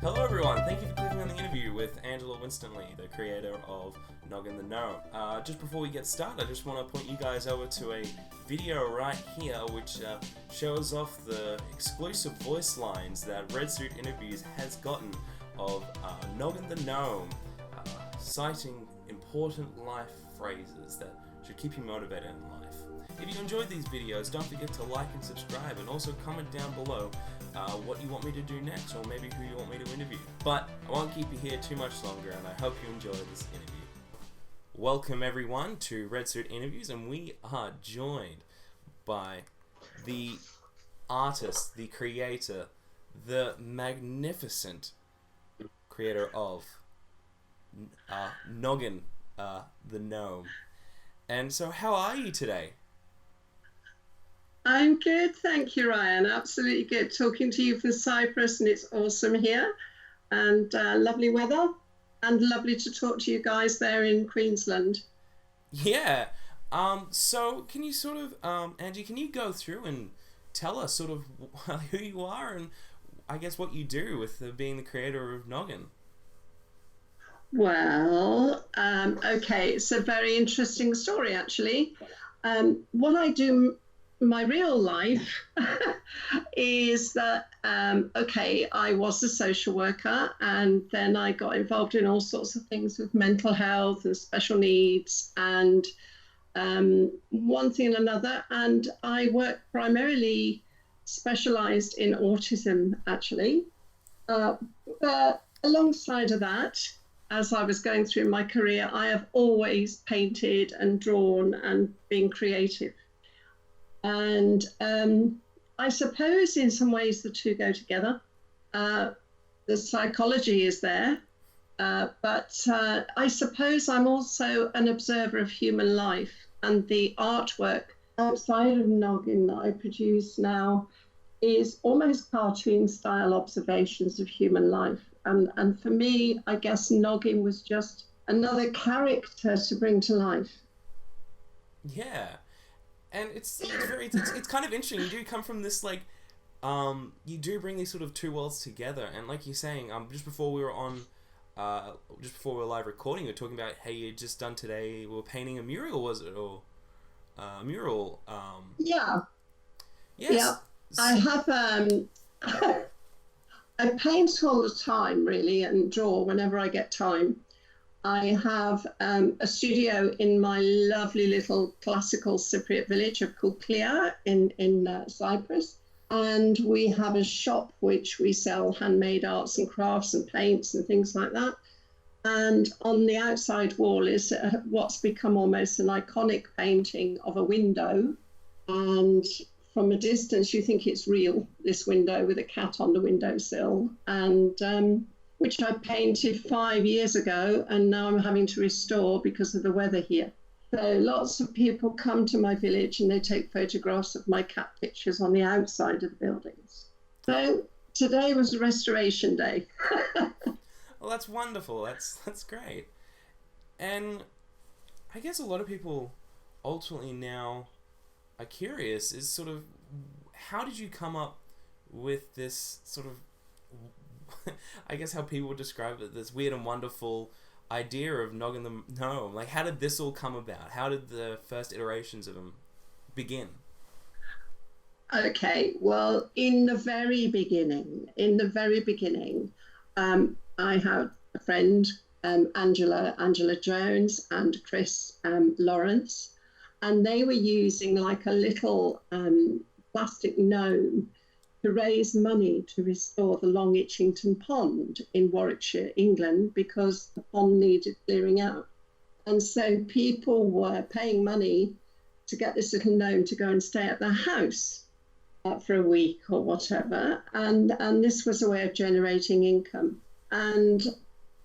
Hello everyone, thank you for clicking on the interview with Angela Winstanley, the creator of Noggin the Gnome. Just before we get started, I just want to point you guys over to a video right here which shows off the exclusive voice lines that Red Suit Interviews has gotten of Noggin the Gnome, citing important life phrases that should keep you motivated in life. If you enjoyed these videos, don't forget to like and subscribe, and also comment down below what you want me to do next, or maybe who you want me to interview. But I won't keep you here too much longer, and I hope you enjoy this interview. Welcome everyone to Red Suit Interviews, and we are joined by the artist, the creator, the magnificent creator of Noggin the Gnome. And so how are you today? I'm good, thank you, Ryan. Absolutely good. Talking to you from Cyprus, and it's awesome here, and lovely weather, and lovely to talk to you guys there in Queensland. Yeah. So can you sort of, Angie, can you go through and tell us sort of who you are and I guess what you do with being the creator of Noggin? Well, okay, it's a very interesting story, actually. What I do my real life is that, okay, I was a social worker, and then I got involved in all sorts of things with mental health and special needs and one thing and another. And I work primarily specialized in autism, actually. But alongside of that, as I was going through my career, I have always painted and drawn and been creative. And I suppose in some ways the two go together. The psychology is there, but I suppose I'm also an observer of human life, and the artwork outside of Noggin that I produce now is almost cartoon style observations of human life. And for me, I guess Noggin was just another character to bring to life. Yeah. And it's kind of interesting. You do come from this, like, you do bring these sort of two worlds together. And like you're saying, just before we were live recording, we were talking about, hey, you just done today, we were painting a mural, was it? Or a mural. Yeah. Yes. Yeah. I have, I paint all the time, really, and draw whenever I get time. I have a studio in my lovely little classical Cypriot village of Kuklia in Cyprus. And we have a shop which we sell handmade arts and crafts and paints and things like that. And on the outside wall is what's become almost an iconic painting of a window. And from a distance, you think it's real, this window with a cat on the windowsill. And which I painted 5 years ago, and now I'm having to restore because of the weather here. So lots of people come to my village and they take photographs of my cat pictures on the outside of the buildings. So today was restoration day. Well, that's wonderful. That's great. And I guess a lot of people ultimately now are curious is sort of, how did you come up with this sort of, I guess how people would describe it, this weird and wonderful idea of Noggin the Gnome? Like, how did this all come about? How did the first iterations of them begin? Okay, well, in the very beginning, I had a friend, Angela Jones, and Chris Lawrence, and they were using like a little plastic gnome to raise money to restore the Long Itchington Pond in Warwickshire, England, because the pond needed clearing out. And so people were paying money to get this little gnome to go and stay at their house for a week or whatever. And this was a way of generating income. And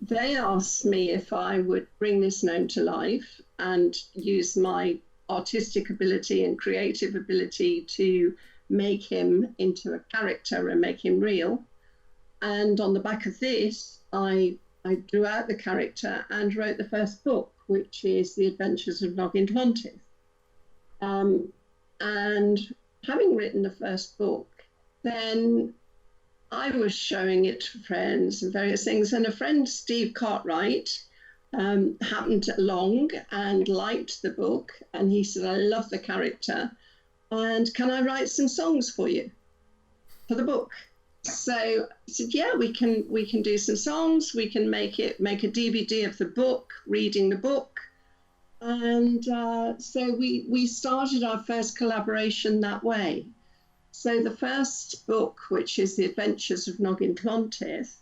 they asked me if I would bring this gnome to life and use my artistic ability and creative ability to make him into a character and make him real. And on the back of this, I drew out the character and wrote the first book, which is The Adventures of Noggin Tlontis. And having written the first book, then I was showing it to friends and various things, and a friend, Steve Cartwright, happened along and liked the book, and he said, I love the character, and can I write some songs for you for the book? So I said, yeah, we can do some songs, we can make a DVD of the book, reading the book. And so we started our first collaboration that way. So the first book, which is The Adventures of Noggin Clontyth,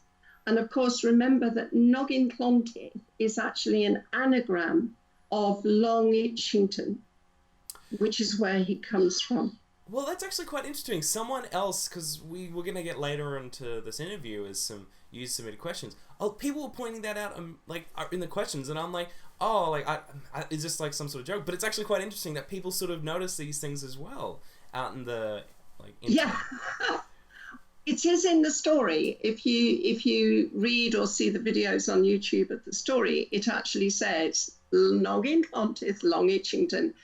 and of course, remember that Noggin Clontyth is actually an anagram of Long Itchington, which is where he comes from. Well, that's actually quite interesting. Someone else, because we're going to get later into this interview as some user-submitted questions. Oh, people were pointing that out in the questions, and I'm like, oh, like, is this like some sort of joke? But it's actually quite interesting that people sort of notice these things as well out in the yeah. It is in the story. If you read or see the videos on YouTube of the story, it actually says Noggin Clontyth, Long Itchington.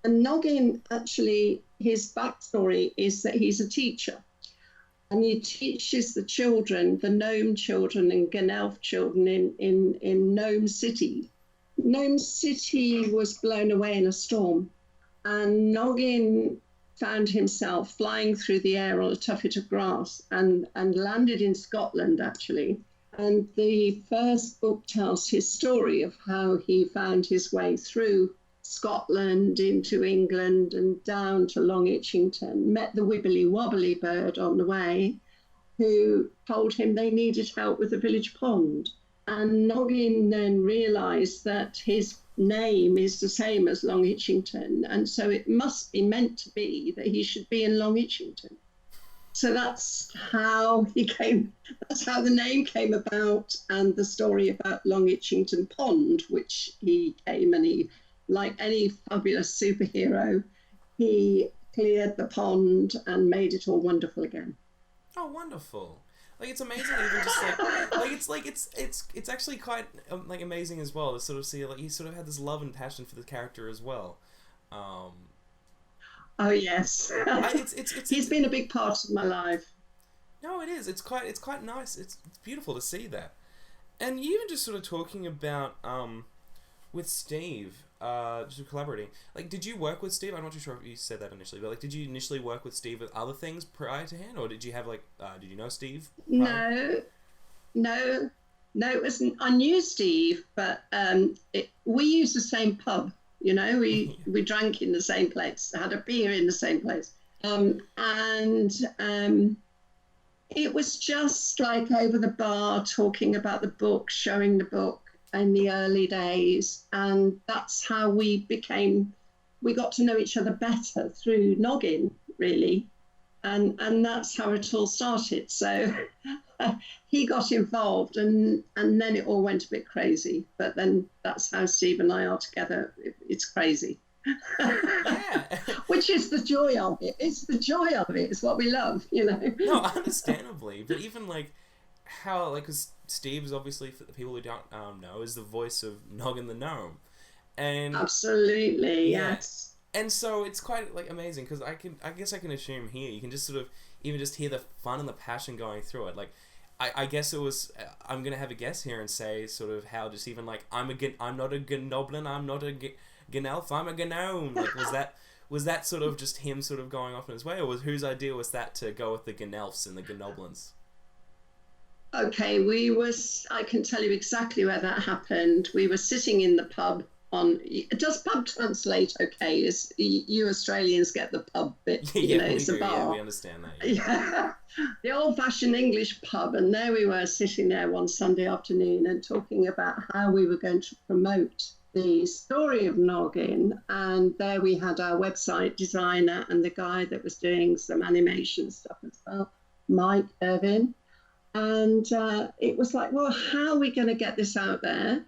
And Noggin, actually, his backstory is that he's a teacher. And he teaches the children, the gnome children and Gnelf children in Gnome City. Gnome City was blown away in a storm. And Noggin found himself flying through the air on a tuffet of grass and landed in Scotland, actually. And the first book tells his story of how he found his way through Scotland into England and down to Long Itchington, met the wibbly wobbly bird on the way, who told him they needed help with the village pond. And Noggin then realised that his name is the same as Long Itchington, and so it must be meant to be that he should be in Long Itchington. So that's how the name came about, and the story about Long Itchington Pond, which he came and he, like any fabulous superhero, he cleared the pond and made it all wonderful again. Oh, wonderful. Like, it's amazing even just it's actually quite amazing as well to sort of see, like, he sort of had this love and passion for the character as well. Oh yes. He's been a big part of my life. No, it is. It's quite nice. It's beautiful to see that. And even just sort of talking about with Steve, just collaborating. Like, did you work with Steve? I'm not too sure if you said that initially, but like, did you initially work with Steve with other things prior to hand, or did you have did you know Steve prior? No. It wasn't. I knew Steve, but we used the same pub. You know, we drank in the same place, had a beer in the same place, and it was just like over the bar talking about the book, showing the book in the early days, and that's how we got to know each other better through Noggin, really, and that's how it all started. So he got involved, and then it all went a bit crazy, but then that's how Steve and I are together. It's crazy. Yeah. Which is the joy of it. It's the joy of it. It's what we love, you know. No, understandably, but even how, because Steve is obviously, for the people who don't know, is the voice of Noggin the Gnome, and absolutely, yeah. Yes. And so it's quite amazing, because I guess I can assume here you can just sort of even just hear the fun and the passion going through it. Like, I guess it was, I'm gonna have a guess here and say sort of how just even I'm not a Gnoblin, I'm not a Gnelf, I'm a Gnome. Like, was that sort of just him sort of going off in his way, or whose idea was that to go with the Gnelfs and the Gnoblins? Okay, I can tell you exactly where that happened. We were sitting in the pub does pub translate okay? You Australians get the pub bit, it's a bar. Yeah, we understand that. Yeah. The old-fashioned English pub, and there we were sitting there one Sunday afternoon and talking about how we were going to promote the story of Noggin, and there we had our website designer and the guy that was doing some animation stuff as well, Mike Irvin. And it was like, well, how are we going to get this out there?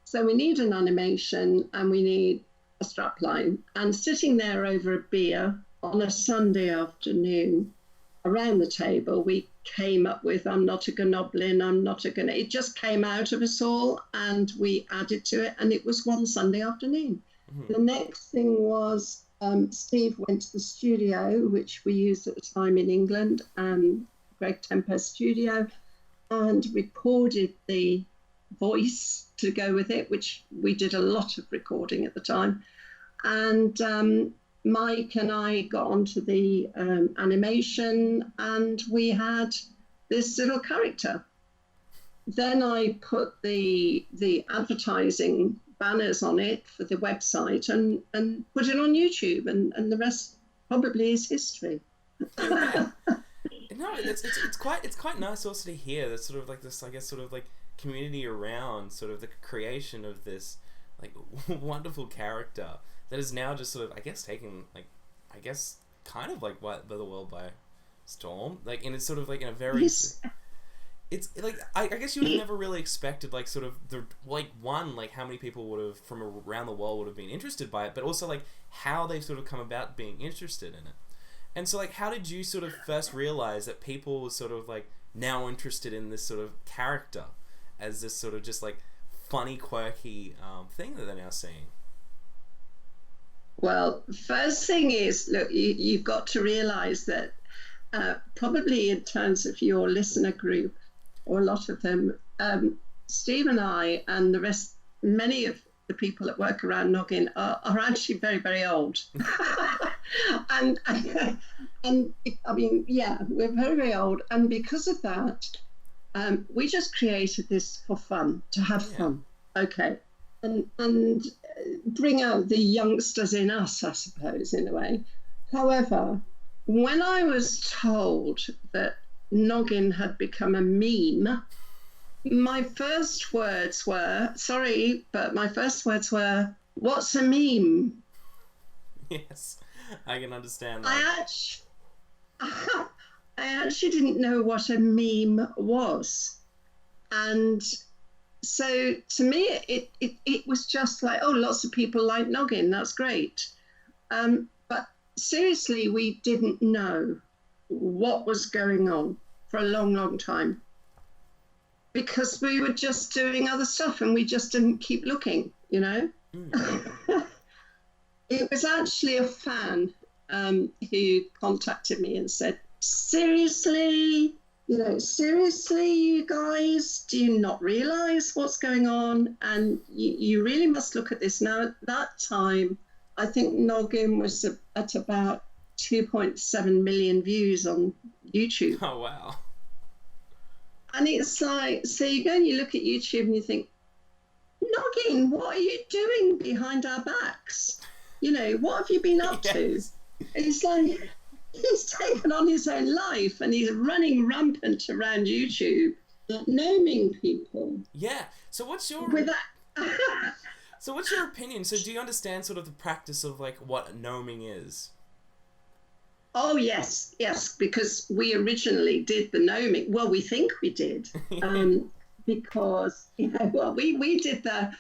So we need an animation and we need a strapline. And sitting there over a beer on a Sunday afternoon around the table, we came up with, I'm not a Gnoblin, I'm not a Gnoblin. It just came out of us all and we added to it, and it was one Sunday afternoon. Mm-hmm. The next thing was Steve went to the studio, which we used at the time in England, Grape Greg Tempest studio and recorded the voice to go with it, which we did a lot of recording at the time. And Mike and I got onto the animation, and we had this little character. Then I put the advertising banners on it for the website and put it on YouTube, and the rest probably is history. Yeah. No, it's quite nice also to hear that sort of like this, I guess, sort of like community around sort of the creation of this like wonderful character that is now just sort of, I guess, taking like, I guess, kind of like what the world by storm, like, and it's sort of like in a very it's like I guess you would have never really expected like sort of the like one, like how many people would have from around the world would have been interested by it, but also like how they've sort of come about being interested in it. And so like how did you sort of first realize that people were sort of like now interested in this sort of character as this sort of just like funny, quirky thing that they're now seeing? Well, first thing is, look, you've got to realize that probably in terms of your listener group, or a lot of them, Steve and I and the rest, many of the people that work around Noggin are actually very, very old. and I mean, yeah, we're very, very old. And because of that, we just created this for fun, to have fun. Okay. And bring out the youngsters in us, I suppose, in a way. However, when I was told that Noggin had become a meme, my first words were, sorry, but my first words were, what's a meme? Yes, I can understand that. I actually didn't know what a meme was. And so to me, it was just like, oh, lots of people like Noggin, that's great. But seriously, we didn't know what was going on for a long, long time, because we were just doing other stuff and we just didn't keep looking, you know? It was actually a fan who contacted me and said, seriously, you guys, do you not realize what's going on? And you really must look at this. Now, at that time, I think Noggin was at about 2.7 million views on YouTube. Oh, wow. And it's like, so you go and you look at YouTube and you think, Noggin, what are you doing behind our backs? You know, what have you been up to? It's like, he's taken on his own life and he's running rampant around YouTube, gnoming people. Yeah. So what's your So what's your opinion? So do you understand sort of the practice of like what gnoming is? Oh yes, because we originally did the gnoming. Well, we think we did, because we did the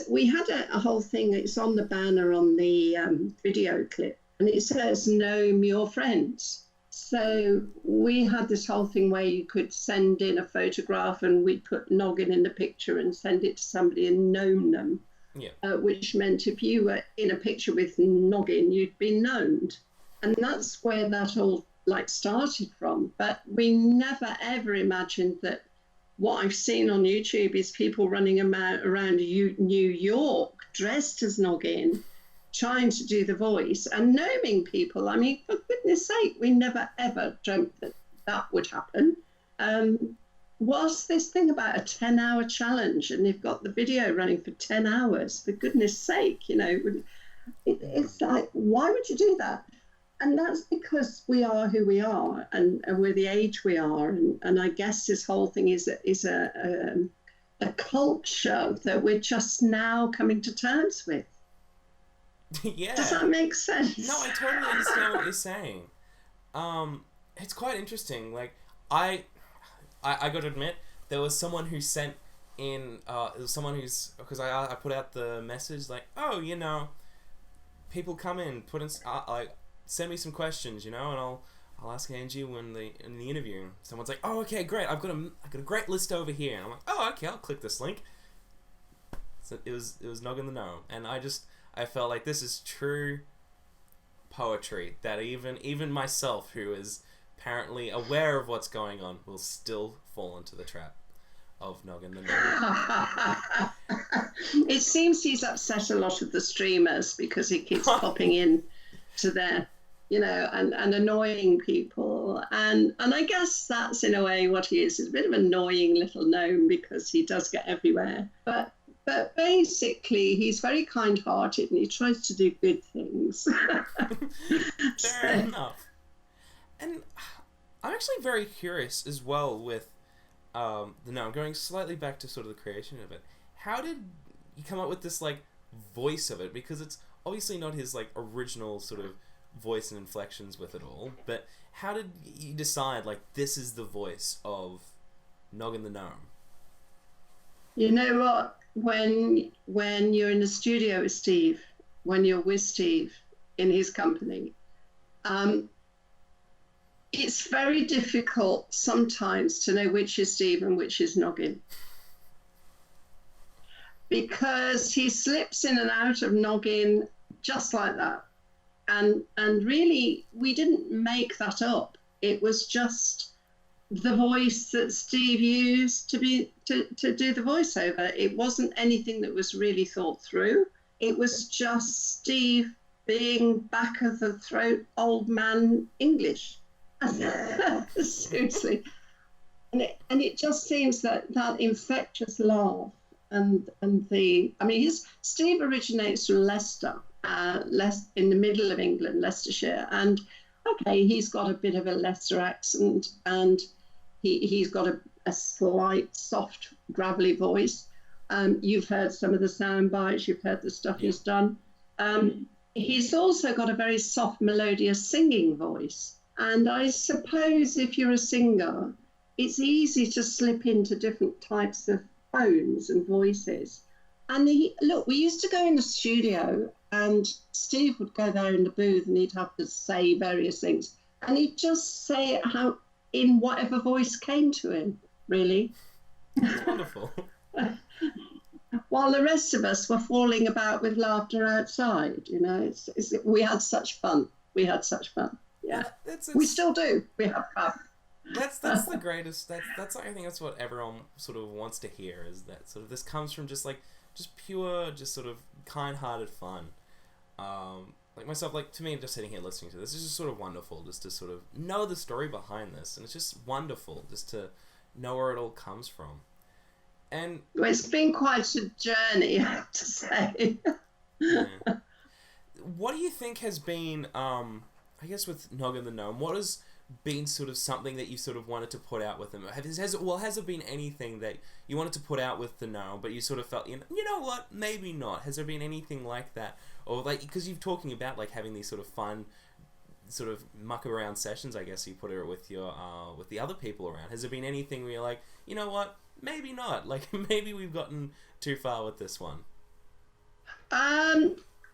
we had a whole thing. It's on the banner on the video clip. And it says, gnome your friends. So we had this whole thing where you could send in a photograph and we'd put Noggin in the picture and send it to somebody and gnome them. Yeah. Which meant if you were in a picture with Noggin, you'd be gnomed. And that's where that all like started from. But we never ever imagined that what I've seen on YouTube is people running around New York dressed as Noggin, trying to do the voice and gnoming people. I mean, for goodness sake, we never ever dreamt that that would happen. What's this thing about a 10-hour challenge and they've got the video running for 10 hours? For goodness sake, you know, it's like, why would you do that? And that's because we are who we are and we're the age we are. And I guess this whole thing is a culture that we're just now coming to terms with. Yeah. Does that make sense? No, I totally understand what you're saying. It's quite interesting. Like, I got to admit, there was someone who sent in, it was someone who's, because I put out the message, like, oh, you know, people come in, put in, send me some questions, you know, and I'll ask Angie in the interview. Someone's like, oh, okay, great, I've got a great list over here. And I'm like, oh, okay, I'll click this link. So it was Noggin the Gnome, and I felt like this is true poetry that even myself, who is apparently aware of what's going on, will still fall into the trap of Noggin the Gnome. It seems he's upset a lot of the streamers because he keeps popping in to their, and annoying people. And I guess that's in a way what he is. He's a bit of an annoying little gnome because he does get everywhere. But basically, he's very kind-hearted and he tries to do good things. Fair enough. And I'm actually very curious as well with the gnome, going slightly back to sort of the creation of it. How did you come up with this voice of it? Because it's obviously not his original sort of voice and inflections with it all. But how did you decide this is the voice of Noggin the Gnome? You know what? When you're in the studio with Steve, when you're with Steve in his company, it's very difficult sometimes to know which is Steve and which is Noggin. Because he slips in and out of Noggin just like that. And really, we didn't make that up. It was just the voice that Steve used to do the voiceover. It wasn't anything that was really thought through. It was just Steve being back of the throat old man English. Seriously. And it just seems that infectious laugh and Steve originates from Leicester, in the middle of England, Leicestershire, and okay, he's got a bit of a Leicester accent, and he's got a slight, soft, gravelly voice. You've heard some of the sound bites, you've heard the stuff he's done. He's also got a very soft, melodious singing voice. And I suppose if you're a singer, it's easy to slip into different types of tones and voices. And we used to go in the studio and Steve would go there in the booth and he'd have to say various things. And he'd just say it in whatever voice came to him, really. That's wonderful. While the rest of us were falling about with laughter outside, we had such fun. Yeah, we still do. We have fun. That's the greatest. That's I think that's what everyone sort of wants to hear, is that sort of this comes from just pure, just sort of kind-hearted fun. Myself, to me, just sitting here listening to this is just sort of wonderful, just to sort of know the story behind this, and it's just wonderful just to know where it all comes from. And it's been quite a journey, I have to say. Yeah. What do you think has been, I guess with Noggin the Gnome, what has been sort of something that you sort of wanted to put out with him? Has there been anything that you wanted to put out with the gnome, but you sort of felt, you know what, maybe not? Has there been anything like that? Or because you're talking about having these sort of fun, sort of muck around sessions, I guess you put it with your with the other people around. Has there been anything where you're like, you know what, maybe not? Maybe we've gotten too far with this one.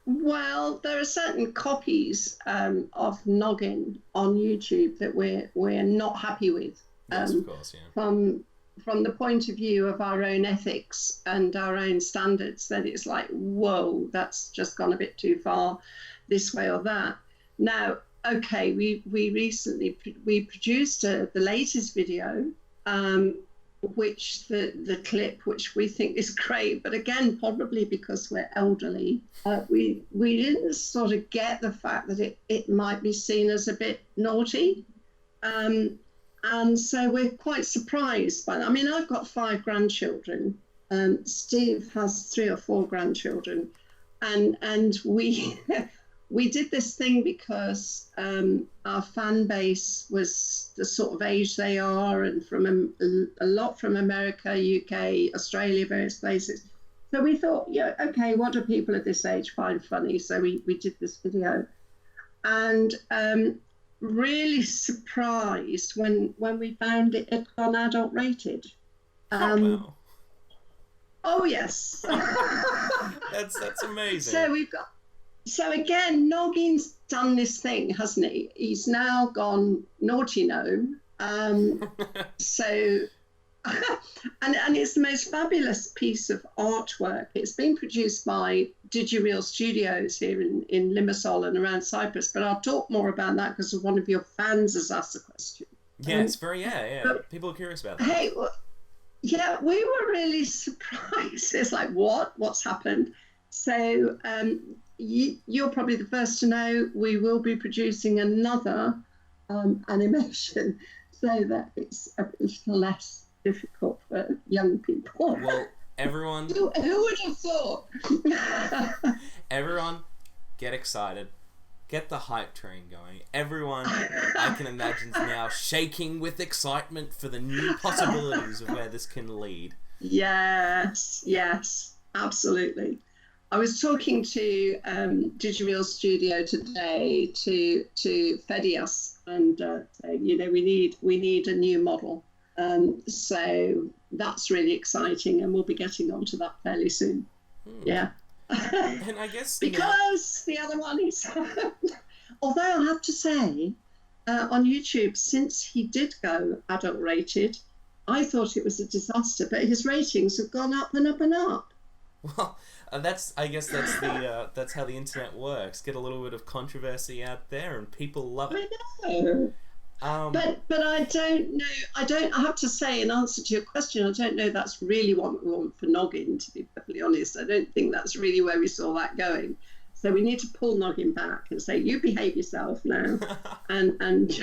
Well, there are certain copies of Noggin on YouTube that we're not happy with. Yes, of course, yeah. From the point of view of our own ethics and our own standards, that it's whoa, that's just gone a bit too far, this way or that. Now, okay, we recently produced the latest video, which the clip, which we think is great, but again, probably because we're elderly, we didn't sort of get the fact that it might be seen as a bit naughty, and so we're quite surprised by that. I mean, I've got 5 grandchildren, Steve has 3 or 4 grandchildren, and we we did this thing because our fan base was the sort of age they are, and from a lot from America, UK, Australia, various places. So we thought, yeah, okay, what do people at this age find funny? So we did this video, and really surprised when we found it had gone adult rated. Wow. Oh yes. That's amazing. So again, Noggin's done this thing, hasn't he? He's now gone naughty gnome. So And it's the most fabulous piece of artwork. It's been produced by Digireal Studios here in Limassol and around Cyprus, but I'll talk more about that because one of your fans has asked the question. Yeah, it's very, people are curious about that. Hey, well, yeah, we were really surprised. It's like, what's happened? So you're probably the first to know we will be producing another animation so that it's a little less difficult for young people. Well, everyone... Who would have thought? Everyone, get excited. Get the hype train going. Everyone, I can imagine, is now shaking with excitement for the new possibilities of where this can lead. Yes, absolutely. I was talking to Digireal Studio today to Fedias and saying, we need a new model. So that's really exciting, and we'll be getting onto that fairly soon. Yeah. And I guess because the other one is, although I have to say, on YouTube, since he did go adult rated, I thought it was a disaster, but his ratings have gone up and up and up. Well, that's how the internet works. Get a little bit of controversy out there, and people love it. I know. But I don't know. I have to say, in answer to your question, I don't know that's really what we want for Noggin, to be perfectly honest. I don't think that's really where we saw that going. So we need to pull Noggin back and say, you behave yourself now and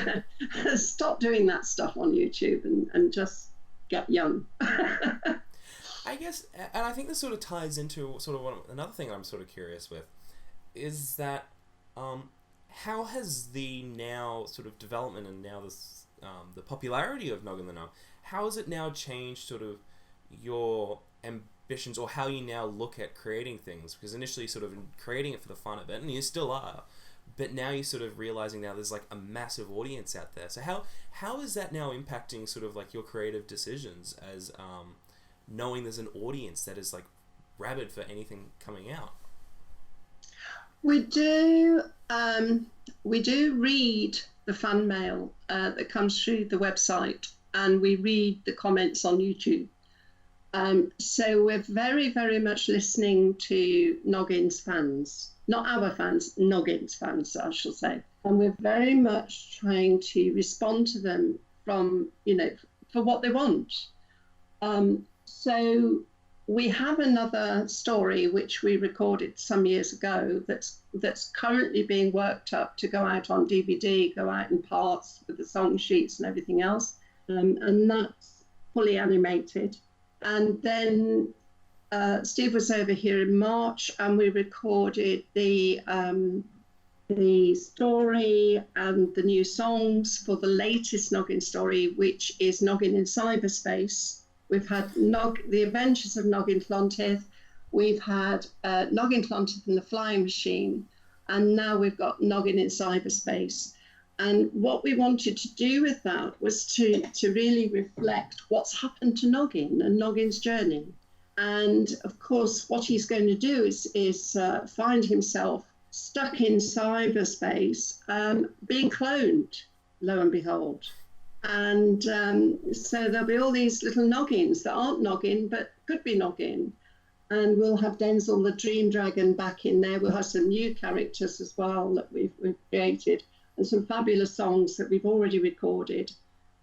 stop doing that stuff on YouTube and just get young. I guess, and I think this sort of ties into sort of another thing I'm sort of curious with, is that how has the now sort of development and now this the popularity of Noggin the Gnome, how has it now changed sort of your ambitions or how you now look at creating things? Because initially sort of creating it for the fun of it, and you still are, but now you're sort of realizing now there's like a massive audience out there. So how is that now impacting sort of like your creative decisions as knowing there's an audience that is like rabid for anything coming out? We do read the fan mail that comes through the website, and we read the comments on YouTube. So we're very, very much listening to Noggin's fans, not our fans, Noggin's fans, I shall say. And we're very much trying to respond to them from, for what they want. So we have another story which we recorded some years ago that's currently being worked up to go out on DVD, go out in parts with the song sheets and everything else, and that's fully animated. And then Steve was over here in March, and we recorded the story and the new songs for the latest Noggin story, which is Noggin in Cyberspace. We've had The Adventures of Noggin Clontyth. We've had Noggin Clontyth and the Flying Machine. And now we've got Noggin in Cyberspace. And what we wanted to do with that was to really reflect what's happened to Noggin and Noggin's journey. And of course, what he's going to do is find himself stuck in cyberspace, being cloned, lo and behold. And so there'll be all these little Noggins that aren't Noggin, but could be Noggin. And we'll have Denzel the Dream Dragon back in there. We'll have some new characters as well that we've created, and some fabulous songs that we've already recorded.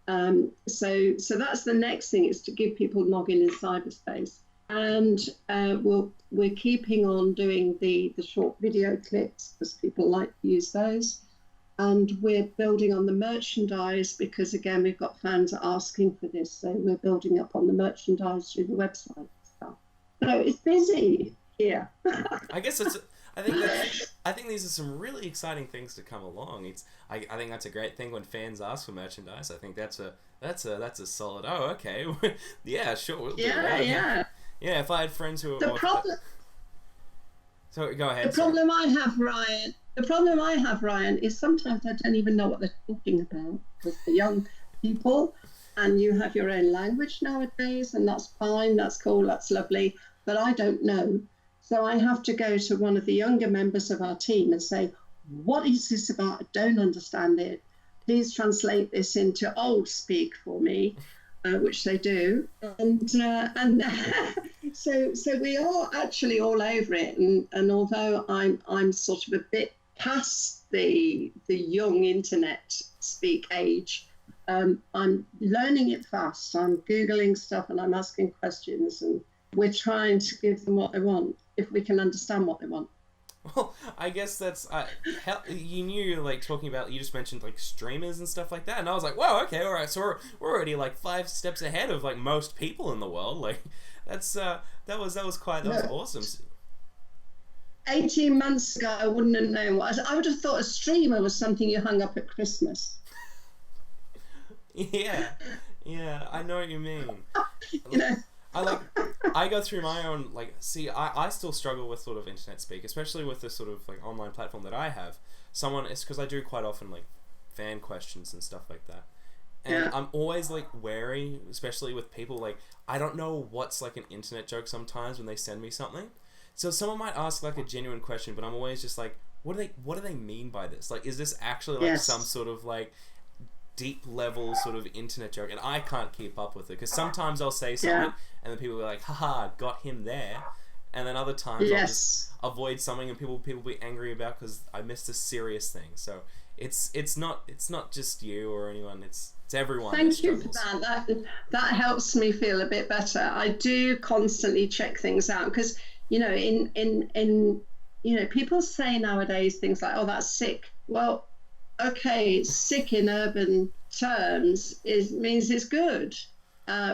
So that's the next thing, is to give people Noggin in cyberspace. And we're keeping on doing the short video clips because people like to use those. And we're building on the merchandise because, again, we've got fans asking for this. So we're building up on the merchandise through the website and stuff. So it's busy here. I guess I think these are some really exciting things to come along. I think that's a great thing when fans ask for merchandise. I think that's a solid. Oh, okay, yeah, sure. We'll do that. Yeah. If I had friends who were so go ahead. The problem I have, Ryan, is sometimes I don't even know what they're talking about, because the young people, and you have your own language nowadays, and that's fine, that's cool, that's lovely, but I don't know. So I have to go to one of the younger members of our team and say, what is this about? I don't understand it. Please translate this into old speak for me. which they do, and so we are actually all over it. And although I'm sort of a bit past the young internet speak age, I'm learning it fast. I'm Googling stuff and I'm asking questions, and we're trying to give them what they want if we can understand what they want. Well, I guess that's you knew, like, talking about, you just mentioned like streamers and stuff like that, and I was like, wow, okay, all right, so we're already like 5 steps ahead of like most people in the world. Like, that's that was awesome. 18 months ago, I wouldn't have known what. I would have thought a streamer was something you hung up at Christmas. Yeah, I know what you mean. You know. I go through my own, like, see, I still struggle with sort of internet speak, especially with the sort of like online platform that I have. It's because I do quite often like fan questions and stuff like that. And I'm always like wary, especially with people, like, I don't know what's like an internet joke sometimes when they send me something. So someone might ask like a genuine question, but I'm always just like, what do they mean by this? Like, is this actually like some sort of like deep level sort of internet joke? And I can't keep up with it, because sometimes I'll say something and then people will be like, haha, got him there. And then other times I'll just avoid something and people be angry about because I missed a serious thing. So it's not just you or anyone, it's everyone. Thank you for that. That helps me feel a bit better. I do constantly check things out, because you know, in you know, people say nowadays things like, oh, that's sick. Well, okay, sick in urban terms means it's good,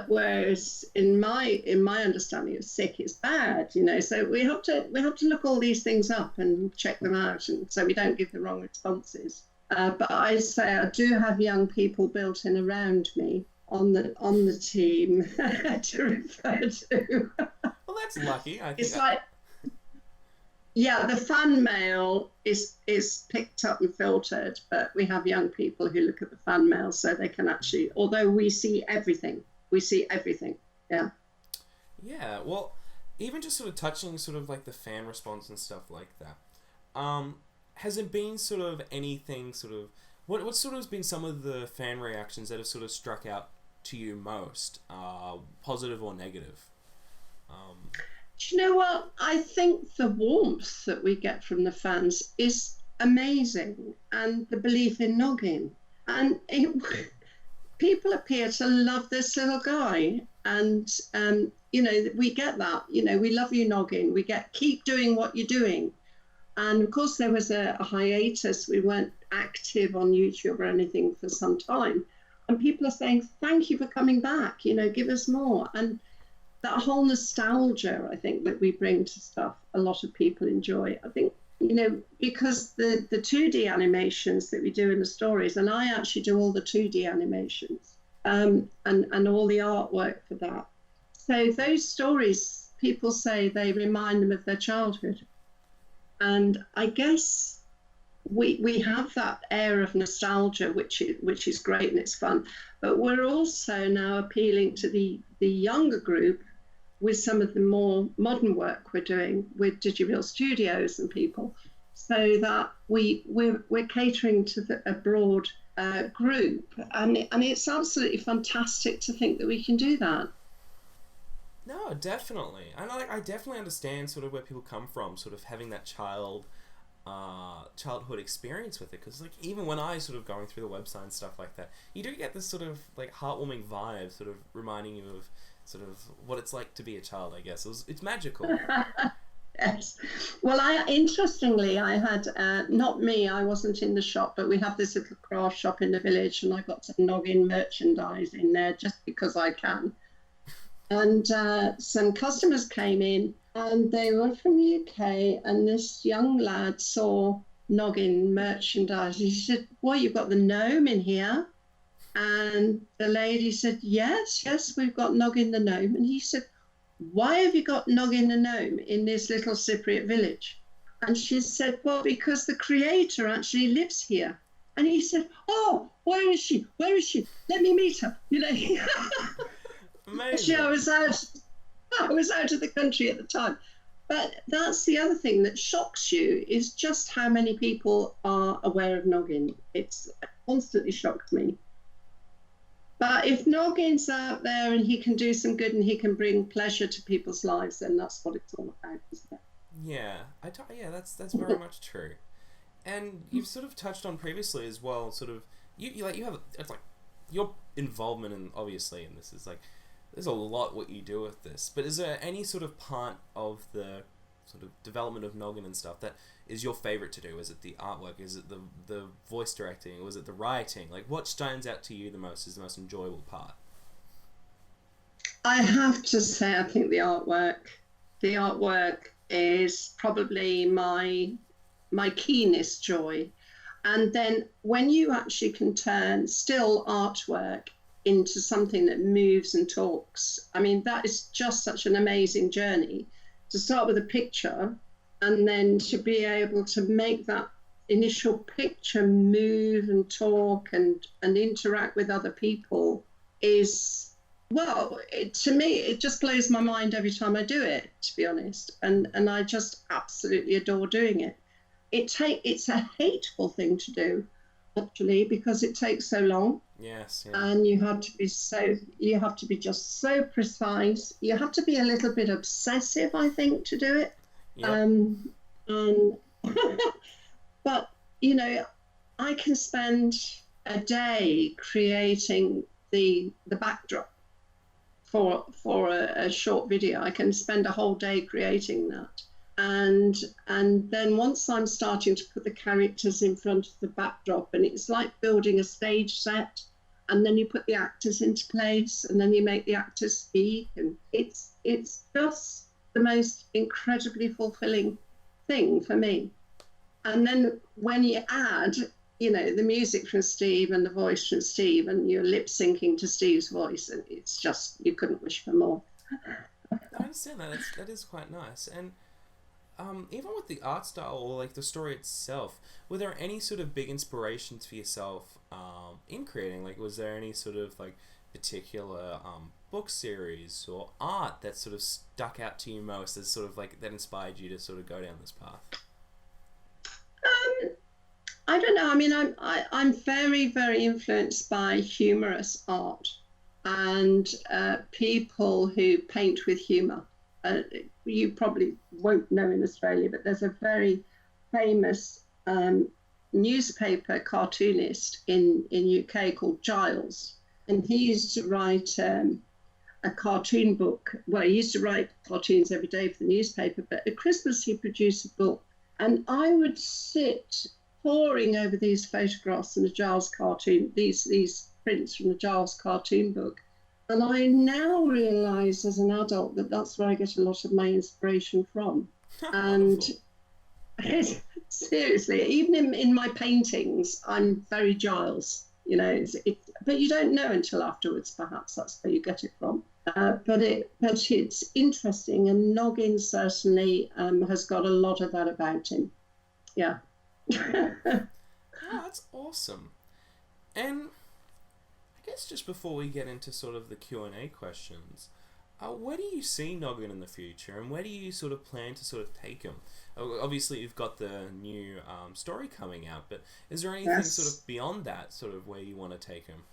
whereas in my understanding of sick, it's bad. You know, so we have to look all these things up and check them out, and so we don't give the wrong responses. But I say I do have young people built in around me on the team to refer to. Well, that's lucky. I think it's like. Yeah, the fan mail is picked up and filtered, but we have young people who look at the fan mail, so they can actually, although we see everything. Yeah. Yeah, well, even just sort of touching sort of like the fan response and stuff like that. Has it been sort of anything sort of, what sort of has been some of the fan reactions that have sort of struck out to you most, positive or negative? Do you know what? I think the warmth that we get from the fans is amazing, and the belief in Noggin. And people appear to love this little guy. And, you know, we get that. You know, we love you, Noggin. Keep doing what you're doing. And, of course, there was a hiatus. We weren't active on YouTube or anything for some time. And people are saying, thank you for coming back. You know, give us more. And that whole nostalgia, I think, that we bring to stuff, a lot of people enjoy. I think, you know, because the 2D animations that we do in the stories, and I actually do all the 2D animations, and all the artwork for that. So those stories, people say they remind them of their childhood. And I guess we have that air of nostalgia, which is great and it's fun. But we're also now appealing to the younger group with some of the more modern work we're doing with Digireal Studios and people, so that we're catering to a broad group, and it's absolutely fantastic to think that we can do that. No, definitely. And I definitely understand sort of where people come from, sort of having that childhood experience with it, because like even when I sort of going through the website and stuff like that, you do get this sort of like heartwarming vibe, sort of reminding you of sort of what it's like to be a child. I guess it's magical. Yes. Well, interestingly, I had not me. I wasn't in the shop, but we have this little craft shop in the village, and I got some Noggin merchandise in there just because I can. And some customers came in, and they were from the UK, and this young lad saw Noggin merchandise. He said, "Well, you've got the gnome in here." And the lady said, yes, we've got Noggin the Gnome. And he said, why have you got Noggin the Gnome in this little Cypriot village? And she said, well, because the creator actually lives here. And he said, oh, where is she? Let me meet her. You know. Amazing. Actually, I was out of the country at the time. But that's the other thing that shocks you, is just how many people are aware of Noggin. It's constantly shocked me. But if Noggin's out there and he can do some good and he can bring pleasure to people's lives, then that's what it's all about, isn't it? Yeah, yeah, that's very much true. And you've sort of touched on previously as well, sort of you have it's like your involvement in obviously, and this is like there's a lot what you do with this. But is there any sort of part of the sort of development of Noggin and stuff that is your favorite to do? Is it the artwork? Is it the voice directing? Or is it the writing? Like, what stands out to you the most is the most enjoyable part? I have to say, I think the artwork. The artwork is probably my keenest joy. And then when you actually can turn still artwork into something that moves and talks, I mean, that is just such an amazing journey. To start with a picture and then to be able to make that initial picture move and talk and interact with other people is, well, to me, it just blows my mind every time I do it, to be honest. And I just absolutely adore doing it. It's a hateful thing to do, actually, because it takes so long. Yes. Yeah. And you have to be just so precise. You have to be a little bit obsessive, I think, to do it. Yep. But you know, I can spend a day creating the backdrop for a short video. I can spend a whole day creating that. And then once I'm starting to put the characters in front of the backdrop, and it's like building a stage set, and then you put the actors into place, and then you make the actors speak, and it's just the most incredibly fulfilling thing for me. And then when you add, you know, the music from Steve and the voice from Steve, and you're lip syncing to Steve's voice, and it's just, you couldn't wish for more. I understand that. That is quite nice. And even with the art style or like the story itself, were there any sort of big inspirations for yourself in creating? Like, was there any sort of like particular book series or art that sort of stuck out to you most as sort of like that inspired you to sort of go down this path? I don't know. I mean, I'm very, very influenced by humorous art and people who paint with humour. You probably won't know in Australia, but there's a very famous newspaper cartoonist in UK called Giles, and he used to write a cartoon book. Well, he used to write cartoons every day for the newspaper, but at Christmas he produced a book, and I would sit poring over these photographs in the Giles cartoon, these prints from the Giles cartoon book. And I now realise as an adult that that's where I get a lot of my inspiration from. And seriously, even in my paintings, I'm very Giles, you know, but you don't know until afterwards, perhaps that's where you get it from. But it's interesting, and Noggin certainly has got a lot of that about him. Yeah. Oh, that's awesome. And I guess just before we get into sort of the Q&A questions, where do you see Noggin in the future, and where do you sort of plan to sort of take him? Obviously, you've got the new story coming out, but is there anything sort of beyond that, sort of where you want to take him?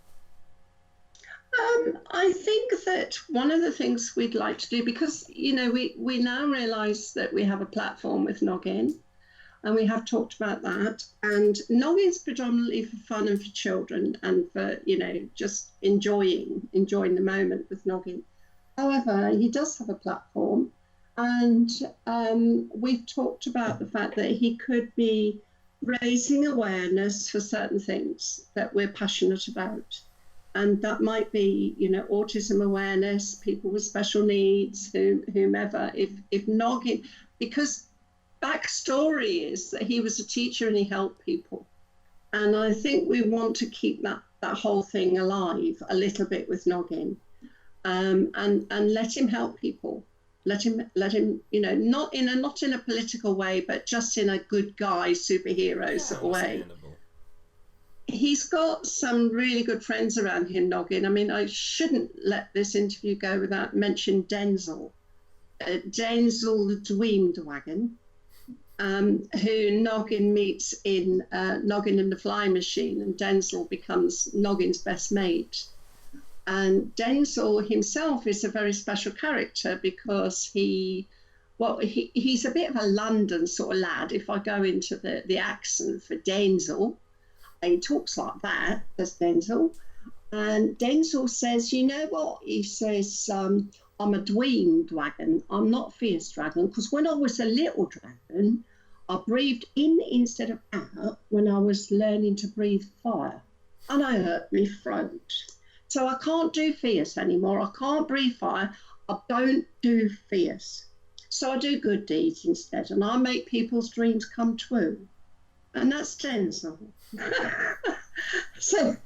I think that one of the things we'd like to do, because, you know, we now realise that we have a platform with Noggin, and we have talked about that. And Noggin's predominantly for fun and for children and for, you know, just enjoying the moment with Noggin. However, he does have a platform, and we've talked about the fact that he could be raising awareness for certain things that we're passionate about. And that might be, you know, autism awareness, people with special needs, whomever. If Noggin, because backstory is that he was a teacher and he helped people, and I think we want to keep that whole thing alive a little bit with Noggin, and let him help people, let him, you know, not in a political way, but just in a good guy superhero sort of way. He's got some really good friends around him, Noggin. I mean, I shouldn't let this interview go without mentioning Denzel the Dweemdwagon, who Noggin meets in Noggin and the Flying Machine, and Denzel becomes Noggin's best mate. And Denzel himself is a very special character because he's a bit of a London sort of lad. If I go into the accent for Denzel, he talks like that, does Denzel. And Denzel says, you know what? He says, I'm a dweem dragon. I'm not a fierce dragon. Because when I was a little dragon, I breathed in instead of out when I was learning to breathe fire. And I hurt my throat. So I can't do fierce anymore. I can't breathe fire. I don't do fierce. So I do good deeds instead. And I make people's dreams come true. And that's Denzel. So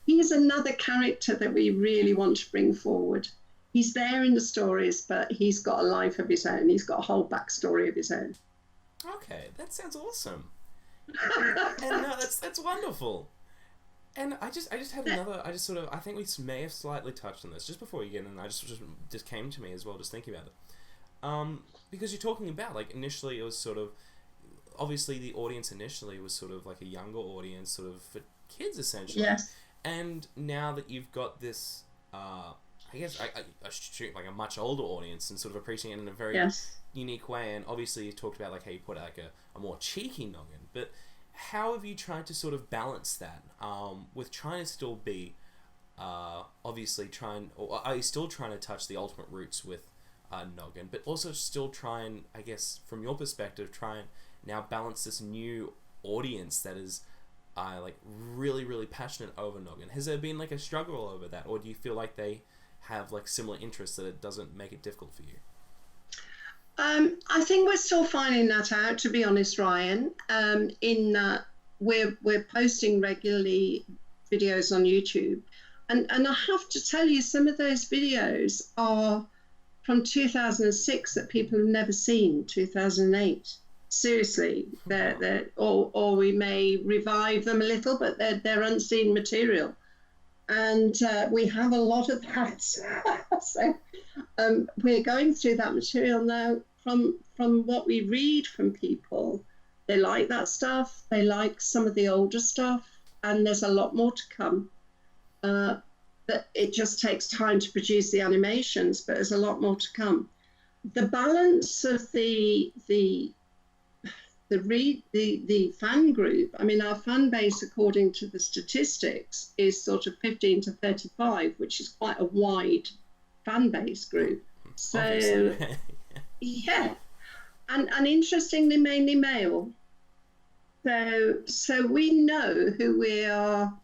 he's another character that we really want to bring forward. He's there in the stories, but he's got a life of his own. He's got a whole backstory of his own. Okay, that sounds awesome. And no, that's wonderful. And I just had another. I think we may have slightly touched on this just before you get in. I just came to me as well, just thinking about it. Because you're talking about, like, initially it was sort of, obviously the audience initially was sort of like a younger audience, sort of for kids essentially. Yes. And now that you've got this, I guess like a much older audience and sort of appreciating it in a very unique way. And obviously you talked about like how you put out like a more cheeky noggin, but how have you tried to sort of balance that with trying to still be obviously or are you still trying to touch the ultimate roots with noggin, but also still try and, I guess from your perspective, try and now balance this new audience that is like really, really passionate over noggin? Has there been like a struggle over that, or do you feel like they have like similar interests that it doesn't make it difficult for you? I think we're still finding that out, to be honest, Ryan. In that we're posting regularly videos on YouTube, and I have to tell you, some of those videos are from 2006 that people have never seen. 2008. Seriously, or we may revive them a little, but they're unseen material, and we have a lot of that. So we're going through that material now. From what we read from people, they like that stuff. They like some of the older stuff, and there's a lot more to come. But it just takes time to produce the animations, but there's a lot more to come. The balance of the fan group, I mean, our fan base, according to the statistics, is sort of 15 to 35, which is quite a wide fan base group. So, yeah. And interestingly, mainly male. So we know who we are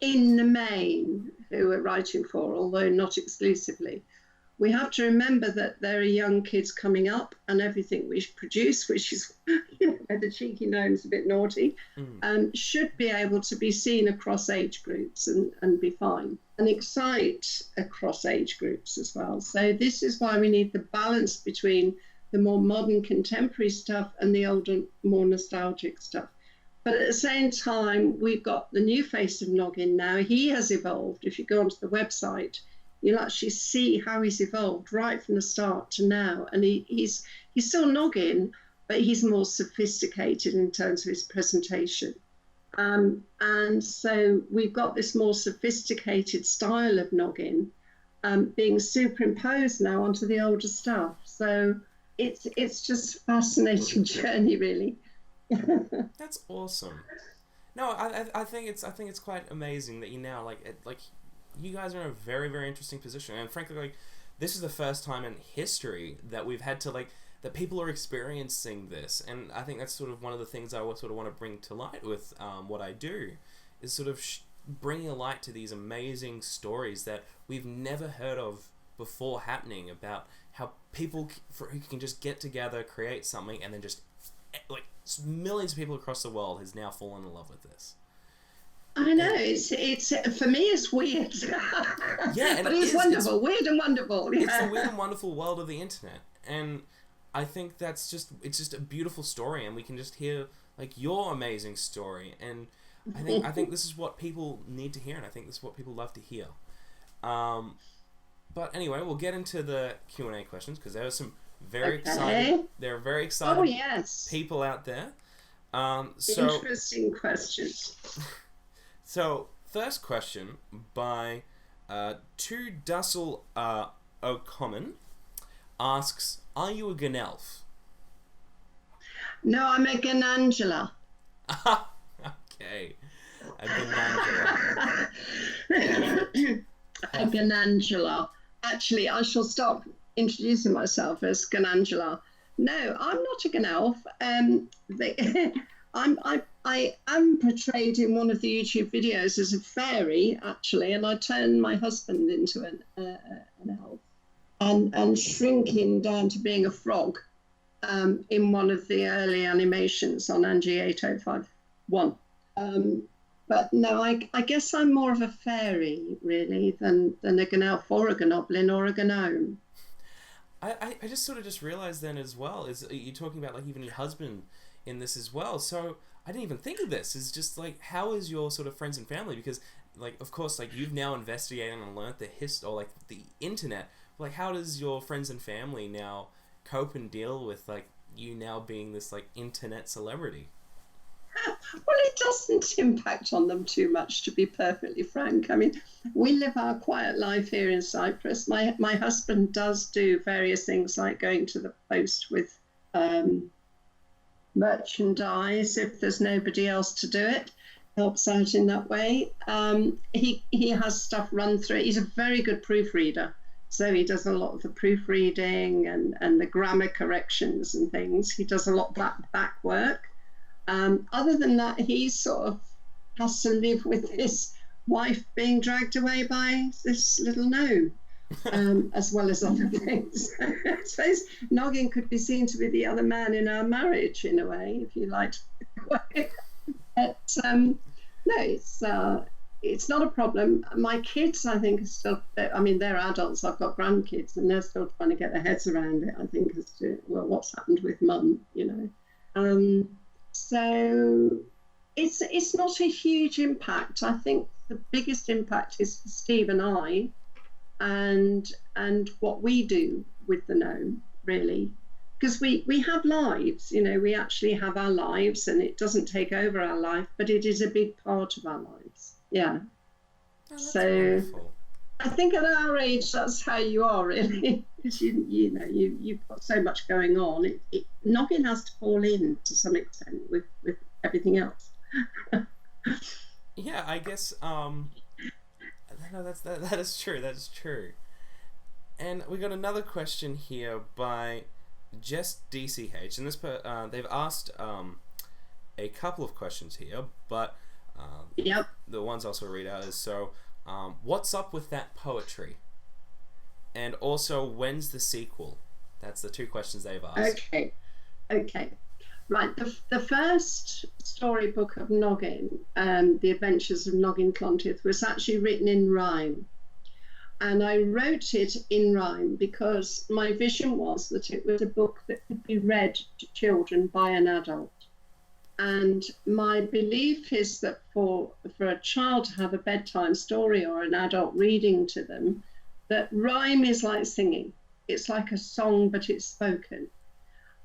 in the main, who we're writing for, although not exclusively. We have to remember that there are young kids coming up, and everything we produce, which is the cheeky gnome's a bit naughty, should be able to be seen across age groups and be fine, and excite across age groups as well. So this is why we need the balance between the more modern contemporary stuff and the older, more nostalgic stuff. But at the same time, we've got the new face of Noggin now. He has evolved. If you go onto the website, you'll actually see how he's evolved right from the start to now. And he's still Noggin, but he's more sophisticated in terms of his presentation. And so we've got this more sophisticated style of Noggin being superimposed now onto the older stuff. So it's just a fascinating journey, really. That's awesome. No, I think it's quite amazing that you now like you guys are in a very, very interesting position, and frankly, like, this is the first time in history that we've had to that people are experiencing this, and I think that's sort of one of the things I sort of want to bring to light with what I do, is sort of bringing a light to these amazing stories that we've never heard of before happening, about how people who can just get together, create something, and then just like millions of people across the world has now fallen in love with this. I know, it's for me it's weird. Yeah, but it's wonderful, it's weird and wonderful. Yeah. It's the weird and wonderful world of the internet, and I think it's just a beautiful story, and we can just hear like your amazing story, and I think this is what people need to hear, and I think this is what people love to hear. But anyway, we'll get into the Q&A questions, because there are some very excited people out there. So interesting questions. So, first question by To Dussel O'Common asks, are you a Gnelf? No, I'm a Ganangela. Okay. A Ganangela. A Ganangela. Actually, I shall stop introducing myself as Ganangela. No, I'm not a Gnelf. I am portrayed in one of the YouTube videos as a fairy, actually, and I turned my husband into an elf and shrinking down to being a frog in one of the early animations on Angie 8051. But no, I guess I'm more of a fairy, really, than a Gnelf or a Gnoblin or a Gnome. I just sort of just realized then as well, is you're talking about like even your husband in this as well. So I didn't even think of this. It's just like, how is your sort of friends and family? Because like, of course, like you've now investigated and learnt or like the internet. Like, how does your friends and family now cope and deal with like you now being this like internet celebrity? Well, it doesn't impact on them too much, to be perfectly frank. I mean, we live our quiet life here in Cyprus. My husband does do various things like going to the post with merchandise if there's nobody else to do it. Helps out in that way. He has stuff run through. He's a very good proofreader. So he does a lot of the proofreading and the grammar corrections and things. He does a lot of back work. Other than that, he sort of has to live with his wife being dragged away by this little gnome, as well as other things. I suppose Noggin could be seen to be the other man in our marriage, in a way, if you liked. But no, it's not a problem. My kids, I think, are still, I mean, they're adults. I've got grandkids, and they're still trying to get their heads around it, I think, as to, well, what's happened with mum, you know. So it's not a huge impact. I think the biggest impact is for Steve and I, and what we do with the gnome, really, because we have lives. You know, we actually have our lives, and it doesn't take over our life, but it is a big part of our lives. Yeah. Oh, so wonderful. I think at our age, that's how you are, really, because you know you've got so much going on. Noggin has to fall in to some extent with everything else. Yeah, I guess. No, that is true. That is true. And we got another question here by Just DCH, and they've asked a couple of questions here, but Yep. the ones I'll also read out is what's up with that poetry? And also, when's the sequel? That's the two questions they've asked. Okay. Right. The first storybook of Noggin, The Adventures of Noggin Clontyth, was actually written in rhyme. And I wrote it in rhyme because my vision was that it was a book that could be read to children by an adult. And my belief is that for a child to have a bedtime story or an adult reading to them, that rhyme is like singing. It's like a song, but it's spoken.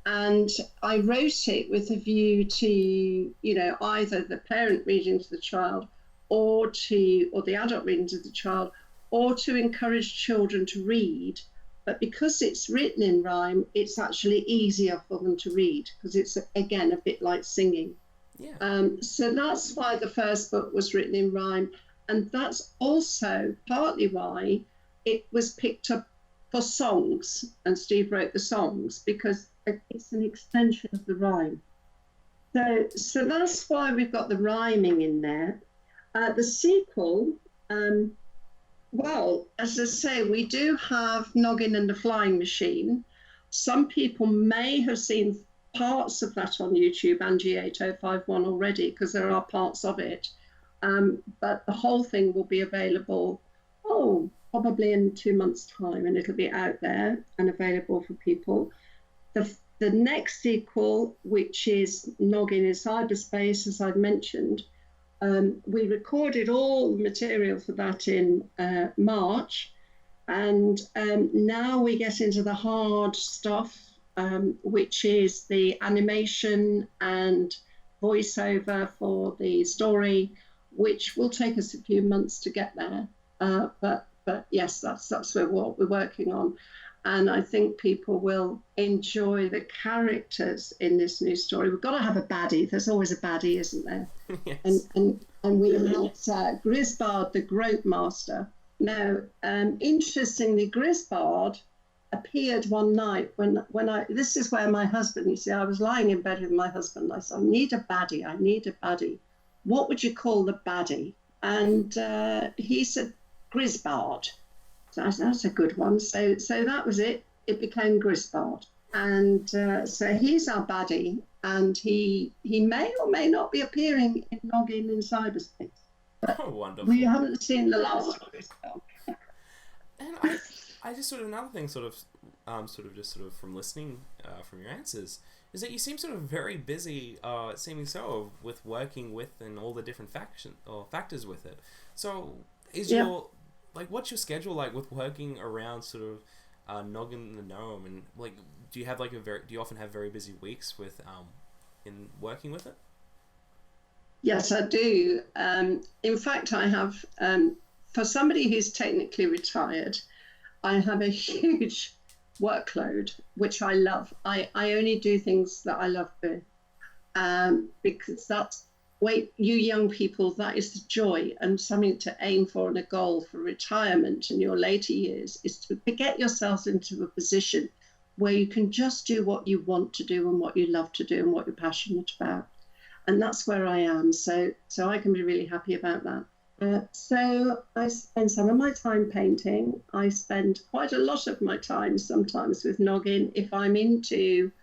And I wrote it with a view to, you know, either the parent reading to the child or the adult reading to the child, or to encourage children to read. But because it's written in rhyme, it's actually easier for them to read because it's, again, a bit like singing. Yeah. So that's why the first book was written in rhyme. And that's also partly why it was picked up for songs. And Steve wrote the songs because it's an extension of the rhyme. So that's why we've got the rhyming in there. The sequel, well, as I say, we do have Noggin and the Flying Machine. Some people may have seen parts of that on YouTube, Angie 8051 already, because there are parts of it. But the whole thing will be available, probably in 2 months' time, and it'll be out there and available for people. The next sequel, which is Noggin in Cyberspace, as I've mentioned, we recorded all the material for that in March, and now we get into the hard stuff, which is the animation and voiceover for the story, which will take us a few months to get there. But but yes, that's what we're working on. And I think people will enjoy the characters in this new story. We've got to have a baddie. There's always a baddie, isn't there? Yes. And we met Grisbard, the Grape Master. Now, interestingly, Grisbard appeared one night when this is where my husband, you see, I was lying in bed with my husband. I said, I need a baddie. What would you call the baddie? And he said, Grisbard. So I said, that's a good one. So that was it. It became Grisbard. And so he's our baddie, and he may or may not be appearing in Noggin in cyberspace. Oh, wonderful. We haven't seen the last of Grisbard. And I just sort of, another thing sort of from listening from your answers, is that you seem sort of very busy, seeming so, with working with and all the different factors with it. So your, like, what's your schedule like with working around sort of Noggin the Gnome, and like, do you often have very busy weeks with in working with it? Yes, I do. In fact, I have, for somebody who's technically retired, I have a huge workload, which I love. I only do things that I love doing, because you young people, that is the joy and something to aim for, and a goal for retirement in your later years is to get yourselves into a position where you can just do what you want to do and what you love to do and what you're passionate about. And that's where I am. So I can be really happy about that. So I spend some of my time painting. I spend quite a lot of my time sometimes with Noggin. If I'm into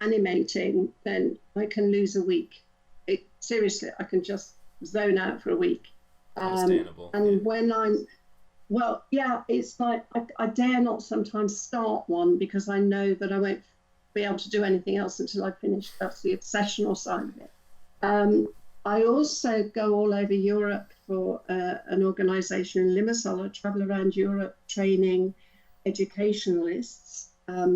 animating, then I can lose a week. Seriously, I can just zone out for a week. Understandable. And when it's like I dare not sometimes start one because I know that I won't be able to do anything else until I finish. That's the obsessional side of it. I also go all over Europe for an organisation in Limassol. I travel around Europe training educationalists.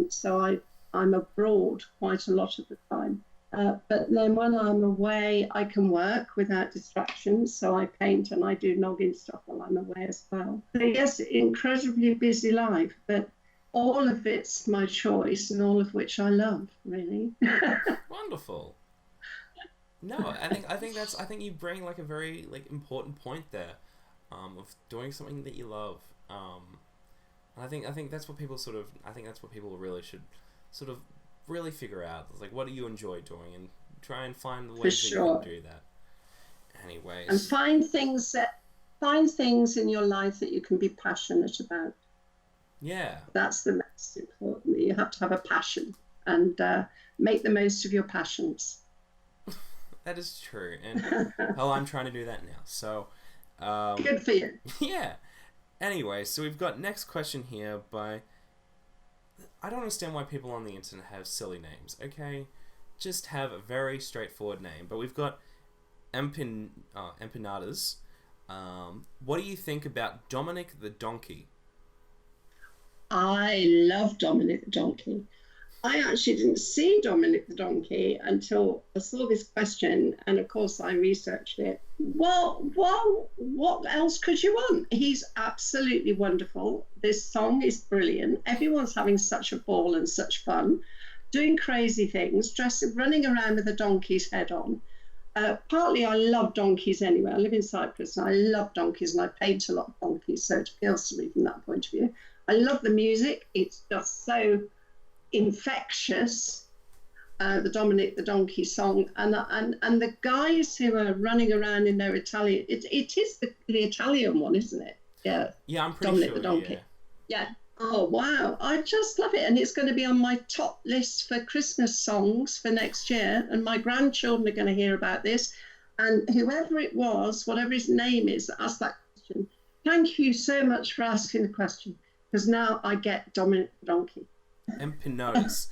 So I'm abroad quite a lot of the time. But then when I'm away, I can work without distractions. So I paint and I do Noggin stuff while I'm away as well. So yes, incredibly busy life, but all of it's my choice and all of which I love, really. Wonderful. No, I think you bring like a very like important point there, of doing something that you love. I think that's what people really should sort of really figure out. It's like, what do you enjoy doing, and try and find the ways that you can do that. Anyways, and find things in your life that you can be passionate about. Yeah, that's the most important. You have to have a passion and make the most of your passions. That is true, and I'm trying to do that now. So, good for you. Yeah. Anyway, so we've got next question here by. I don't understand why people on the internet have silly names. Okay, just have a very straightforward name. But we've got Empanadas. What do you think about Dominic the Donkey? I love Dominic the Donkey. I actually didn't see Dominic the Donkey until I saw this question, and of course I researched it. Well, what else could you want? He's absolutely wonderful. This song is brilliant. Everyone's having such a ball and such fun, doing crazy things, running around with a donkey's head on. Partly I love donkeys anyway. I live in Cyprus and I love donkeys, and I paint a lot of donkeys, so it appeals to me from that point of view. I love the music. It's just so infectious, the Dominic the Donkey song, and the guys who are running around in their Italian, it is the Italian one, isn't it? Yeah, I'm pretty Dominic sure. The Donkey. Yeah. Oh wow, I just love it, and it's going to be on my top list for Christmas songs for next year, and my grandchildren are going to hear about this, and whoever it was, whatever his name is, that asked that question, thank you so much for asking the question, because now I get Dominic the Donkey. Empanadas.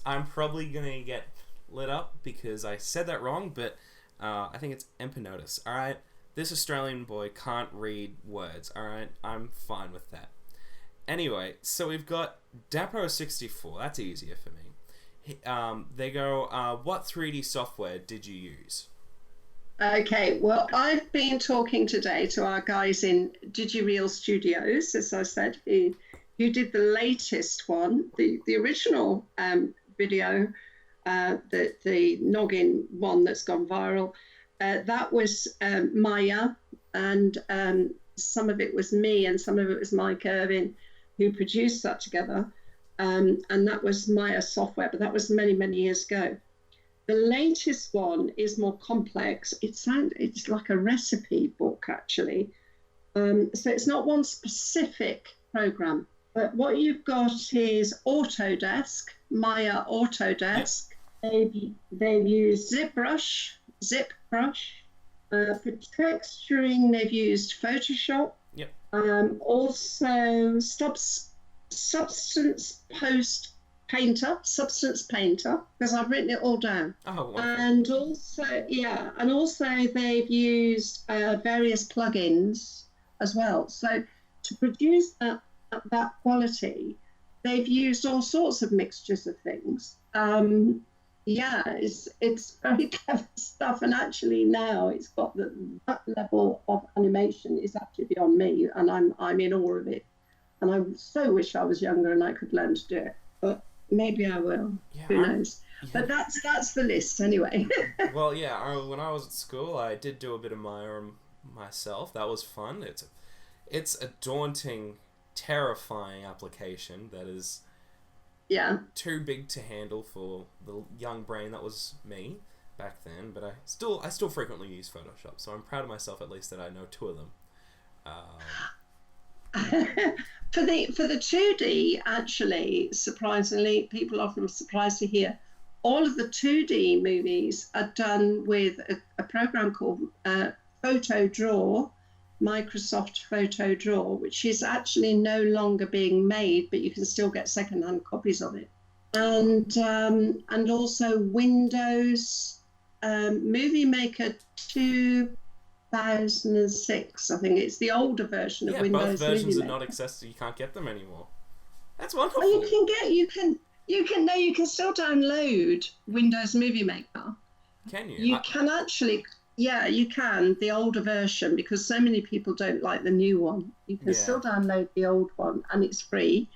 I'm probably gonna get lit up because I said that wrong, but I think it's empanadas. All right, this Australian boy can't read words. All right, I'm fine with that. Anyway, so we've got Dapo64. That's easier for me. They go, what 3D software did you use? Okay, well, I've been talking today to our guys in DigiReal Studios, as I said, who did the latest one, the original video, the Noggin one that's gone viral. That was Maya, and some of it was me, and some of it was Mike Irvin, who produced that together. And that was Maya software, but that was many, many years ago. The latest one is more complex. It's like a recipe book, actually. So it's not one specific program, but what you've got is Autodesk, Maya Autodesk. Yep. They've used ZipBrush. For texturing, they've used Photoshop. Yep. Also, Substance Painter, because I've written it all down. Oh, wonderful. And also they've used various plugins as well. So to produce that quality, they've used all sorts of mixtures of things. It's very clever stuff, and actually now it's got that level of animation is actually beyond me, and I'm in awe of it. And I so wish I was younger and I could learn to do it, but maybe I will. Yeah, who knows? Yeah. But that's the list anyway. Well, yeah. When I was at school, I did do a bit of Maya myself. That was fun. It's a daunting, terrifying application that is too big to handle for the young brain that was me back then. But I still frequently use Photoshop, so I'm proud of myself at least that I know two of them. For the 2D, actually, surprisingly, people are often surprised to hear all of the 2D movies are done with a program called PhotoDraw, Microsoft PhotoDraw, which is actually no longer being made, but you can still get secondhand copies of it. And also Windows Movie Maker 2006, I think it's the older version of Windows. Both versions Movie are not accessible. You can't get them anymore. That's wonderful. Well, you can still download Windows Movie Maker. Can you? You can actually, you can, the older version, because so many people don't like the new one. You can still download the old one, and it's free.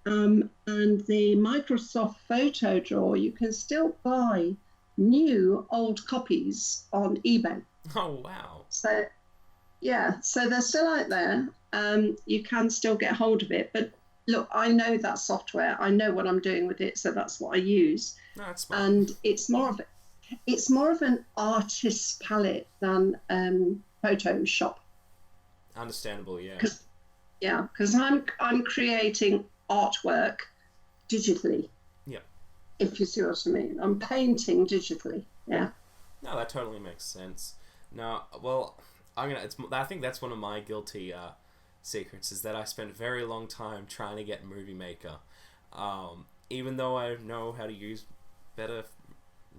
And the Microsoft PhotoDraw, you can still buy new old copies on eBay. Oh, wow. So they're still out there. You can still get hold of it. But look, I know that software. I know what I'm doing with it, so that's what I use. No, that's smart. And it's more of an artist's palette than Photoshop. Understandable, yeah. Because I'm creating artwork digitally. Yeah. If you see what I mean, I'm painting digitally. Yeah. No, that totally makes sense. No, well, I think that's one of my guilty secrets, is that I spent a very long time trying to get Movie Maker. Even though I know how to use better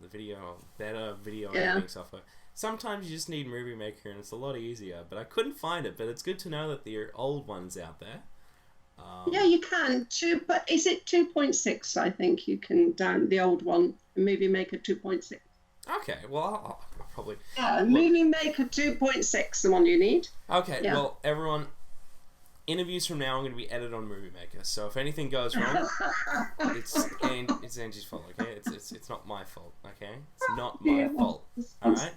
video editing software, sometimes you just need Movie Maker and it's a lot easier. But I couldn't find it. But it's good to know that the old one's out there. Yeah, you can. But is it 2.6? I think you can down the old one, Movie Maker 2.6. Okay, well, I'll probably... Yeah, Movie Maker 2.6, the one you need. Okay, well, everyone, interviews from now I'm going to be edited on Movie Maker, so if anything goes wrong, it's Angie's fault, okay? It's not my fault, okay? It's not my fault, alright?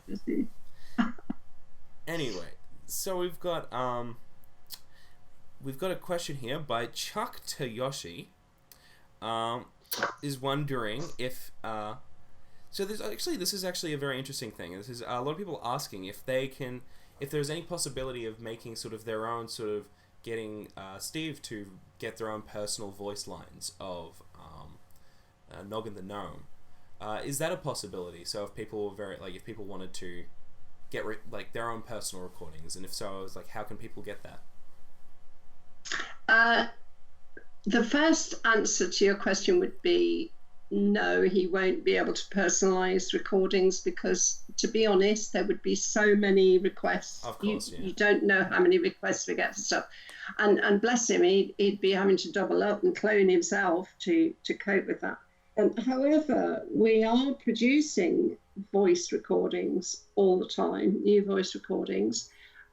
Anyway, so we've got a question here by Chuck Toyoshi, is wondering if... So this is actually a very interesting thing. This is a lot of people asking if there's any possibility of making sort of their own sort of getting Steve to get their own personal voice lines of Noggin the Gnome. Is that a possibility? So if people were if people wanted to get their own personal recordings, and if so, I was like, how can people get that? The first answer to your question would be no, he won't be able to personalize recordings, because, to be honest, there would be so many requests. Of course, you don't know how many requests we get for stuff. And bless him, he'd be having to double up and clone himself to cope with that. However, we are producing voice recordings all the time, new voice recordings.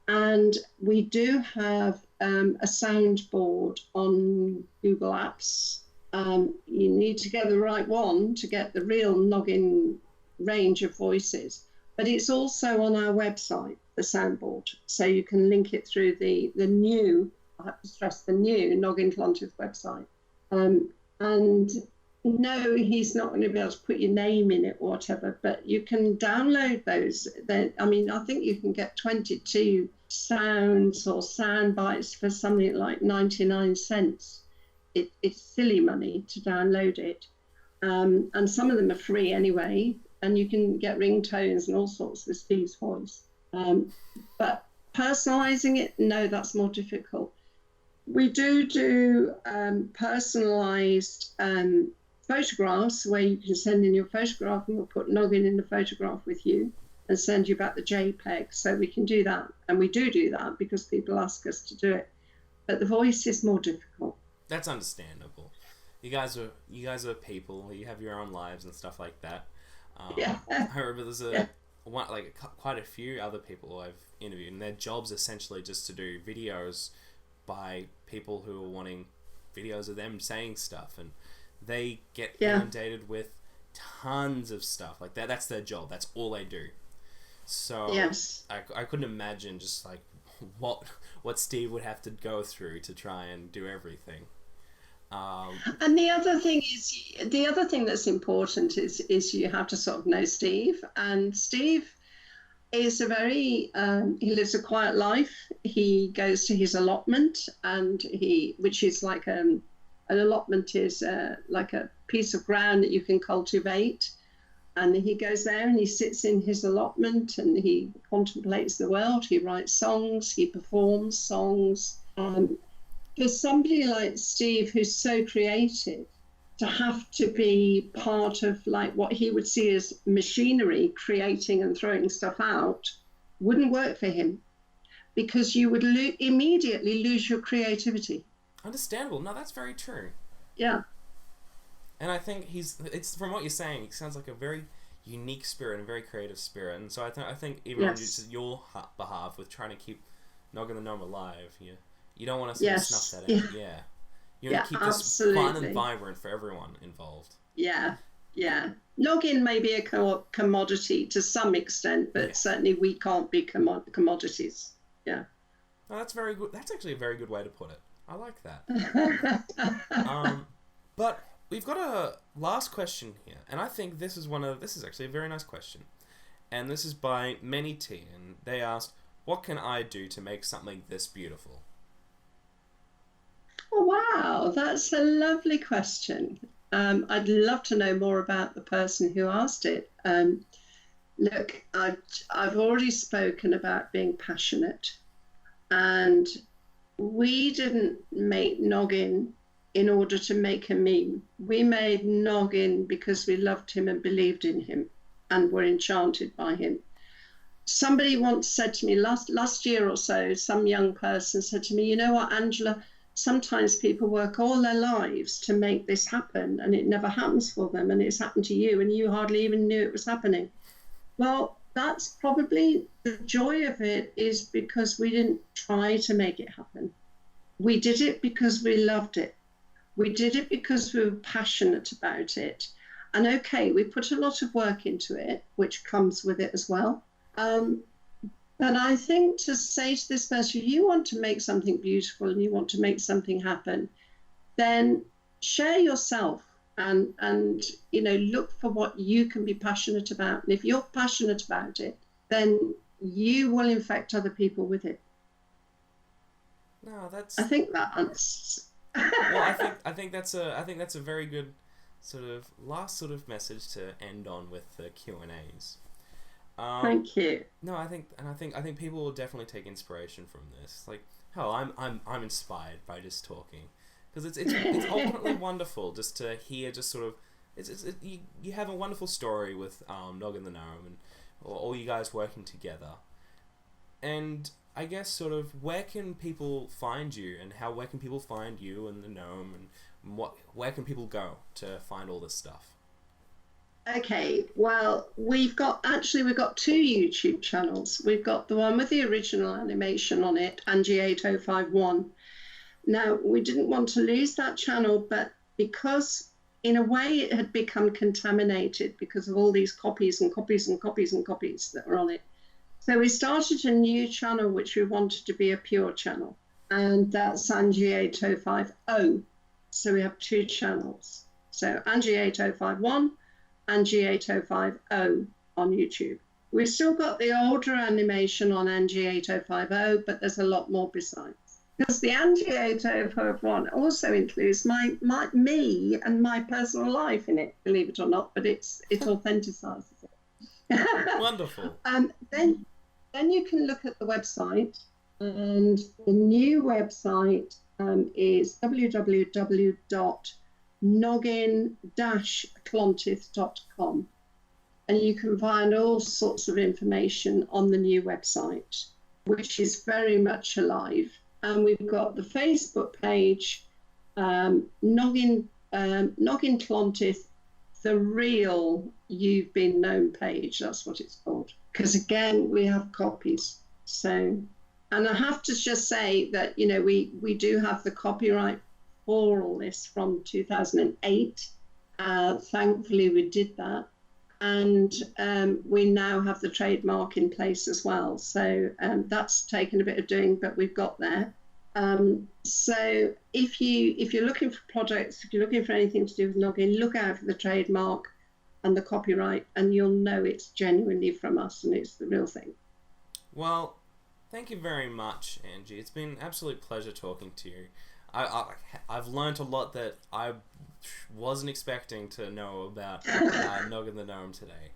And we do have a soundboard on Google Apps. You need to get the right one to get the real Noggin range of voices. But it's also on our website, the soundboard. So you can link it through the new, I have to stress, the new Noggin Clontarf website. And no, he's not going to be able to put your name in it or whatever, but you can download those. I mean, I think you can get 22 sounds or sound bites for something like 99 cents. It's silly money to download it. And some of them are free anyway, and you can get ringtones and all sorts with Steve's voice. But personalising it, no, that's more difficult. We do personalised photographs where you can send in your photograph and we'll put Noggin in the photograph with you and send you back the JPEG. So we can do that. And we do that because people ask us to do it. But the voice is more difficult. That's understandable. You guys are people. You have your own lives and stuff like that. Yeah. I remember there's quite a few other people I've interviewed, and their job's essentially just to do videos by people who are wanting videos of them saying stuff, and they get inundated with tons of stuff like that. That's their job. That's all they do. So yes. I couldn't imagine just like what Steve would have to go through to try and do everything. And the other thing that's important is you have to sort of know Steve, and Steve is he lives a quiet life. He goes to his allotment, and which is like an allotment is like a piece of ground that you can cultivate, and he goes there and he sits in his allotment and he contemplates the world. He writes songs, he performs songs. For somebody like Steve, who's so creative, to have to be part of like what he would see as machinery, creating and throwing stuff out, wouldn't work for him, because you would immediately lose your creativity. Understandable. No, that's very true. Yeah. And I think it's from what you're saying, he sounds like a very unique spirit and a very creative spirit. And so I think even on your behalf with trying to keep Noggin the Gnome alive, you don't want to sort of snuff that out. Yeah. You want to keep this fun and vibrant for everyone involved. Yeah. Noggin may be a commodity to some extent, but certainly we can't be commodities. Yeah. Oh, that's very good. That's actually a very good way to put it. I like that. But we've got a last question here, and I think this is actually a very nice question. And this is by Many T, and they asked, what can I do to make something this beautiful? Oh, wow, that's a lovely question. I'd love to know more about the person who asked it. Look, I've already spoken about being passionate, and we didn't make Noggin in order to make a meme. We made Noggin because we loved him and believed in him and were enchanted by him. Somebody once said to me last year or so, some young person said to me, you know what, Angela, sometimes people work all their lives to make this happen and it never happens for them, and it's happened to you and you hardly even knew it was happening. Well, that's probably the joy of it, is because we didn't try to make it happen. We did it because we loved it. We did it because we were passionate about it. And okay, we put a lot of work into it, which comes with it as well. But I think to say to this person, if you want to make something beautiful and you want to make something happen, then share yourself and look for what you can be passionate about. And if you're passionate about it, then you will infect other people with it. No, I think that answers. Well, I think that's a very good sort of last sort of message to end on with the Q&As. Thank you. No, I think people will definitely take inspiration from this. Like, hell, I'm inspired by just talking, because it's ultimately wonderful just to hear just sort of you have a wonderful story with Noggin the Gnome and all you guys working together. And I guess sort of where can people find you, and where can people find you and the gnome, and where can people go to find all this stuff? Okay, well, we've got two YouTube channels. We've got the one with the original animation on it, Angie 8051. Now, we didn't want to lose that channel, but because in a way it had become contaminated because of all these copies and copies and copies and copies that were on it. So we started a new channel which we wanted to be a pure channel, and that's Angie 8050. So we have two channels. So Angie 8051 and G8050 on YouTube. We've still got the older animation on NG8050, but there's a lot more besides. Because the NG8051 also includes me and my personal life in it, believe it or not, but it authenticises it. Wonderful. Then you can look at the website, and the new website is www.noggin-clontyth.com, and you can find all sorts of information on the new website, which is very much alive. And we've got the Facebook page, Noggin Clontyth, the real You've Been Known page. That's what it's called. Because again, we have copies. So, and I have to just say that, you know, we do have the copyright for all this from 2008. Thankfully, we did that. And we now have the trademark in place as well. So that's taken a bit of doing, but we've got there. So if you're looking for projects, if you're looking for anything to do with Noggin, look out for the trademark and the copyright, and you'll know it's genuinely from us and it's the real thing. Well, thank you very much, Angie. It's been an absolute pleasure talking to you. I've learnt a lot that I wasn't expecting to know about Noggin the Gnome today.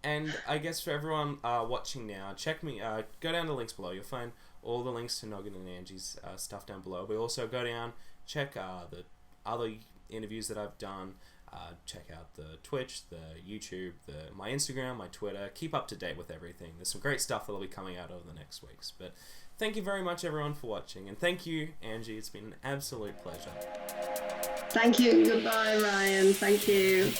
And I guess for everyone watching now, go down the links below. You'll find all the links to Noggin and Angie's stuff down below. But also go down, check the other interviews that I've done. Check out the Twitch, the YouTube, my Instagram, my Twitter. Keep up to date with everything. There's some great stuff that'll be coming out over the next weeks. But thank you very much, everyone, for watching. And thank you, Angie. It's been an absolute pleasure. Thank you. Goodbye, Ryan. Thank you.